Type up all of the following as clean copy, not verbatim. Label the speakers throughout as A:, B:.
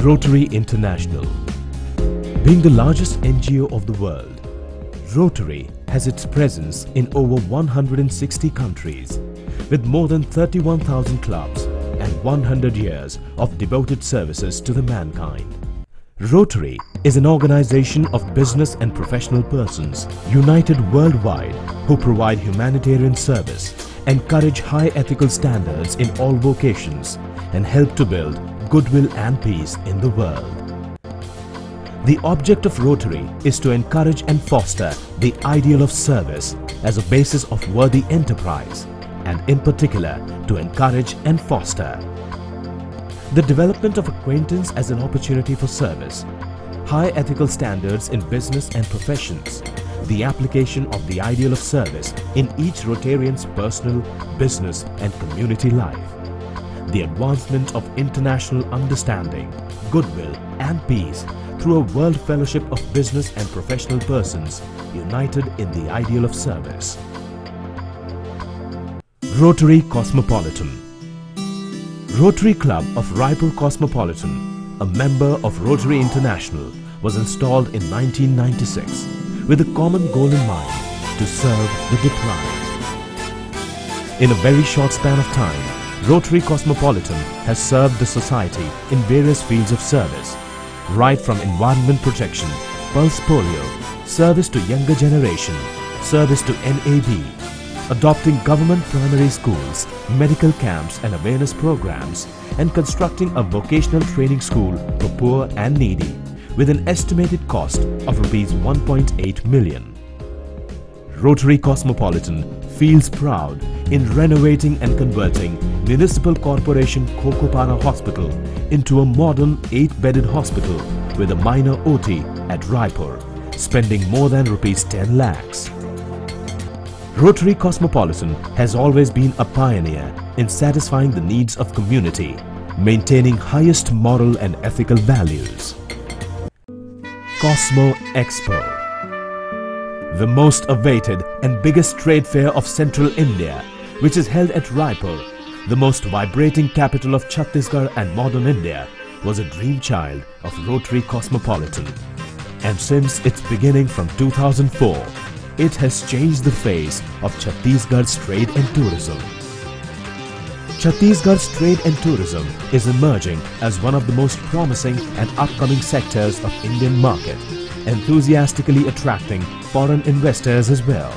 A: Rotary International. Being the largest NGO of the world, Rotary has its presence in over 160 countries with more than 31,000 clubs and 100 years of devoted services to the mankind. Rotary is an organization of business and professional persons united worldwide who provide humanitarian service, encourage high ethical standards in all vocations, and help to build goodwill and peace in the world. The object of Rotary is to encourage and foster the ideal of service as a basis of worthy enterprise, and in particular to encourage and foster the development of acquaintance as an opportunity for service, high ethical standards in business and professions, the application of the ideal of service in each Rotarian's personal, business and community life, the advancement of international understanding, goodwill and peace through a world fellowship of business and professional persons united in the ideal of service. Rotary Cosmopolitan. Rotary Club of Raipur Cosmopolitan, a member of Rotary International, was installed in 1996 with a common goal in mind: to serve the deprived. In a very short span of time, Rotary Cosmopolitan has served the society in various fields of service, right from environment protection, pulse polio, service to younger generation, service to NAB, adopting government primary schools, medical camps and awareness programs, and constructing a vocational training school for poor and needy with an estimated cost of Rs 1.8 million. Rotary Cosmopolitan feels proud in renovating and converting Municipal Corporation Khokopara Hospital into a modern 8-bedded hospital with a minor OT at Raipur, spending more than Rs 10 lakhs. Rotary Cosmopolitan has always been a pioneer in satisfying the needs of community, maintaining highest moral and ethical values. Cosmo Expo, the most awaited and biggest trade fair of Central India, which is held at Raipur, the most vibrating capital of Chhattisgarh and modern India, was a dream child of Rotary Cosmopolitan. And since its beginning from 2004, it has changed the face of Chhattisgarh's trade and tourism. Chhattisgarh's trade and tourism is emerging as one of the most promising and upcoming sectors of Indian market, enthusiastically attracting foreign investors as well,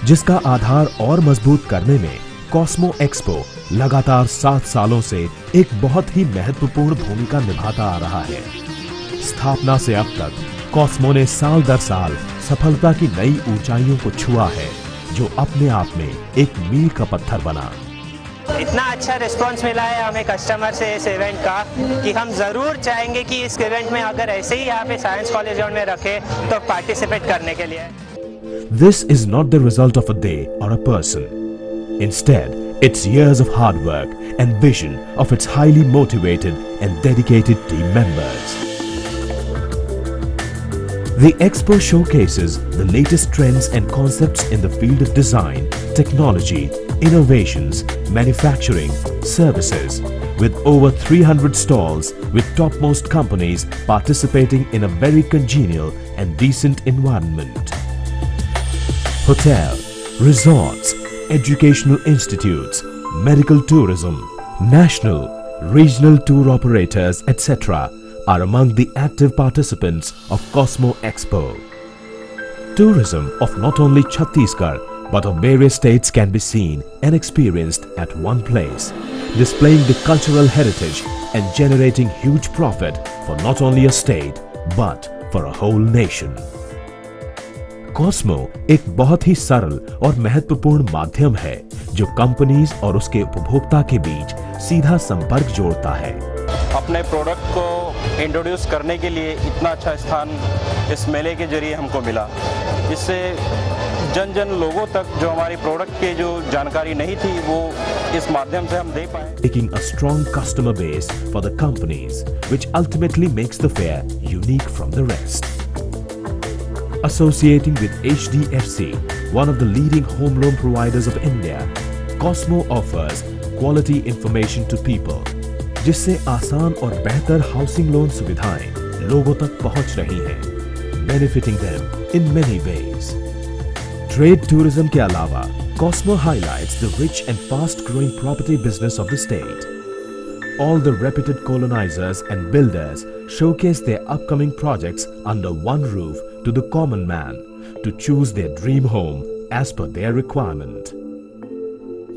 A: जिसका आधार और मजबूत करने में Cosmo expo लगातार 7 सालों से एक बहुत ही महत्वपूर्ण भूमिका निभाता आ रहा है। स्थापना से अब तक कॉस्मो ने साल दर साल सफलता की नई ऊंचाइयों को छुआ है, जो अपने आप में एक मील का पत्थर बना।
B: इतना अच्छा रिस्पांस मिला है हमें कस्टमर से इस इवेंट का कि हम ज़रूर चाहेंगे कि इस इवेंट में अगर ऐसे ही यहाँ पे साइंस कॉलेज में रखें तो पार्टिसिपेट करने के लिए।
A: This is not the result of a day or a person. Instead, it's years of hard work and vision of its highly motivated and dedicated team members. The expo showcases the latest trends and concepts in the field of design, technology, innovations, manufacturing, services, with over 300 stalls with topmost companies participating in a very congenial and decent environment. Hotel, resorts, educational institutes, medical tourism, national, regional tour operators, etc. are among the active participants of Cosmo Expo. Tourism of not only Chhattisgarh but of various states can be seen and experienced at one place, displaying the cultural heritage and generating huge profit for not only a state but for a whole nation. Cosmo एक बहुत ही सरल और महत्वपूर्ण माध्यम है जो companies और उसके उपभोक्ता के बीच सीधा संपर्क जोड़ता है।
C: अपने प्रोडक्ट को इंट्रोड्यूस करने के लिए इतना अच्छा स्थान इस मेले के जरिए हमको मिला, इससे जन जन लोगों तक जो हमारी प्रोडक्ट की जो जानकारी नहीं थी वो इस माध्यम से हम दे पाए।
A: Taking a strong customer base for the companies, which ultimately makes the fair unique from the rest. Associating with HDFC, one of the leading home loan providers of India, Cosmo offers quality information to people, जिससे आसान और बेहतर housing loan सुविधाएं लोगों तक पहुंच रही हैं, benefiting them in many ways. Trade tourism के अलावा Cosmo highlights the rich and fast-growing property business of the state. All the reputed colonizers and builders showcase their upcoming projects under one roof to the common man to choose their dream home as per their requirement.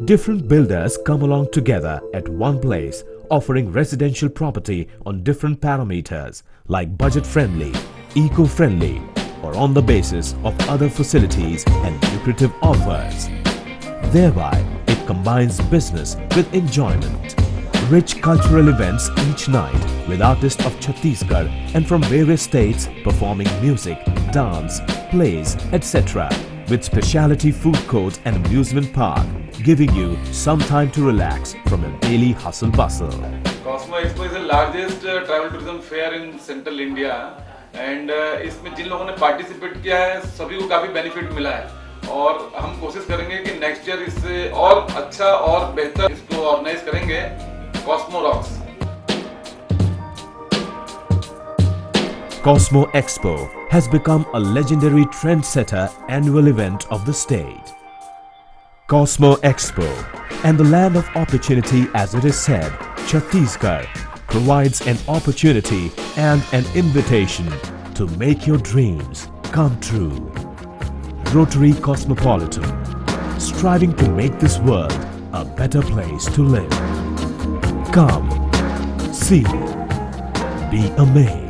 A: Different builders come along together at one place, offering residential property on different parameters like budget-friendly, eco-friendly, or on the basis of other facilities and lucrative offers. Thereby, it combines business with enjoyment. Rich cultural events each night with artists of Chhattisgarh and from various states performing music, dance, plays, etc. with specialty food court and amusement park, giving you some time to relax from your daily hustle bustle.
D: Cosmo Expo is the largest travel tourism fair in Central India and इसमें जिन लोगों ने participate किया है सभी को काफी benefit मिला है और हम कोशिश करेंगे कि नेक्स्ट ईयर इससे और अच्छा और बेहतर इसको ऑर्गेनाइज करेंगे. Cosmo rocks.
A: Cosmo Expo has become a legendary trendsetter annual event of the state. Cosmo Expo and the land of opportunity, as it is said, Chhattisgarh, provides an opportunity and an invitation to make your dreams come true. Rotary Cosmopolitan, striving to make this world a better place to live. Come, see, be amazed.